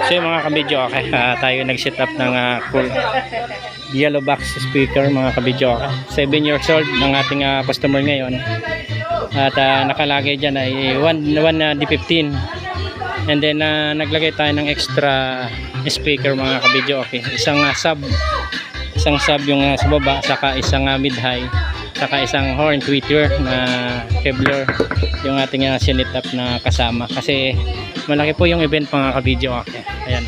So yung mga kabidyo, okay, tayo nag-set up ng cool yellow box speaker mga kabidyo. 7 years old ng ating customer ngayon. At nakalagay dyan ay 1 D15. And then naglagay tayo ng extra speaker mga kabidyo. Okay, isang sub yung sa baba, saka isang mid-high, saka isang horn tweeter na Kevlar yung ating sinit up na kasama. Kasi malaki po yung event mga kabidyo. Okay, ayan,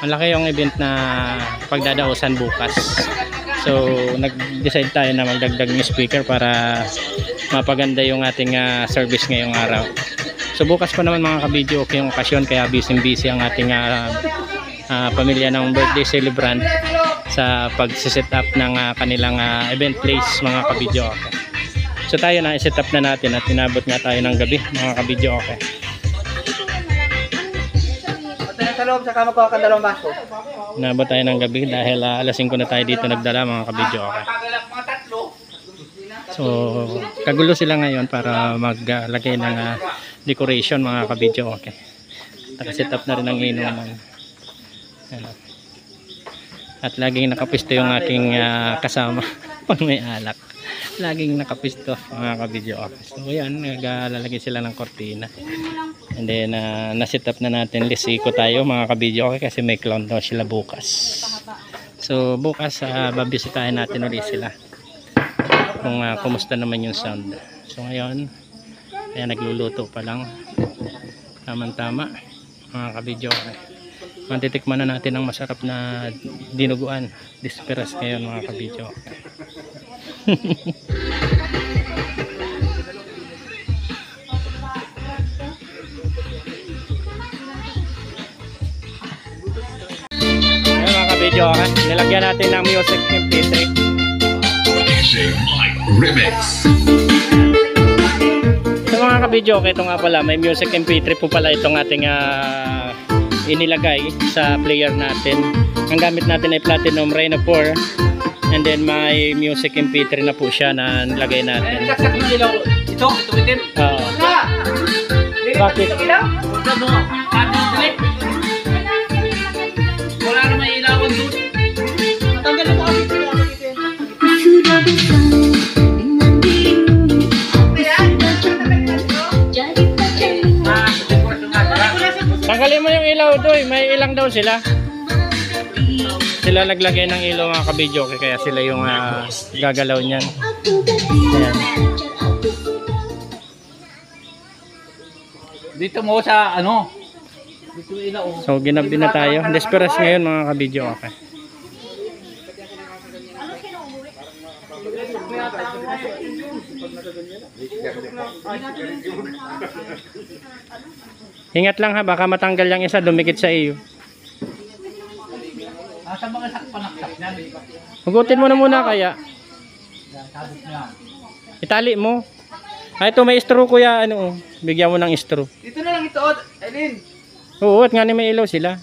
malaki yung event na pagdadausan bukas. So nag-decide tayo na magdagdag ng speaker para mapaganda yung ating service ngayong araw. So bukas pa naman mga kabidyo, okay yung okasyon, kaya busy ang ating pamilya ng birthday celebrant sa pag-set up ng kanilang event place mga kabidyo. Okay. So tayo na i-set up na natin at inabot nga tayo ng gabi mga kabidyo. Okay. Sa loob, saka magkuha ka 2 baso. Inabot tayo ng gabi dahil alas 5 na tayo dito nagdala mga kabidyo. Okay. So kagulo sila ngayon para maglagay ng decoration mga kabidyo. Okay. Naka-set up na rin ang inuman. At laging nakapisto yung aking kasama pag may alak. Laging nakapisto mga kabidyo. So yan, naglalagay sila ng kortina. And then na-set up na natin. Lisiko tayo mga kabidyo kasi may clown daw sila bukas. So bukas babisitahin natin ulit sila kung kumusta naman yung sound. So ngayon ayan, nagluluto pa lang. Tama-tama mga kabidyo. Matitikman na natin ang masarap na dinuguan disperas ngayon mga kabidyo. Ayan mga kabidyo, nilagyan natin ng music MP3. Remix. So mga kabidyo, ito nga pala, may music MP3 po pala itong ating inilagay sa player natin. Ang gamit natin ay Platinum Rhino 4, and then may music MP3 na po siya na nilagay natin. Ito itim. Bakit? Wala na may ilawan doon. Matanggal mo kami ito. Tanggalin mo yung ilaw doy, may ilang daw sila. Sila naglagay ng ilaw mga kabidyo, kaya sila yung gagalaw niyan. Ayan. Dito mo sa ano? Dito ilaw. So ginabi na tayo. Desperas ngayon mga kabidyo. Okay. Ingat lang ha, baka matanggal yung isa, dumikit sa iyo. Sa mga sakpanaksak niyan. Hugutin mo na muna kaya. Itali mo. Ito may straw kuya, ano, bigyan mo ng straw. Dito na lang ito, Eileen. Oo, at nga may ilaw sila.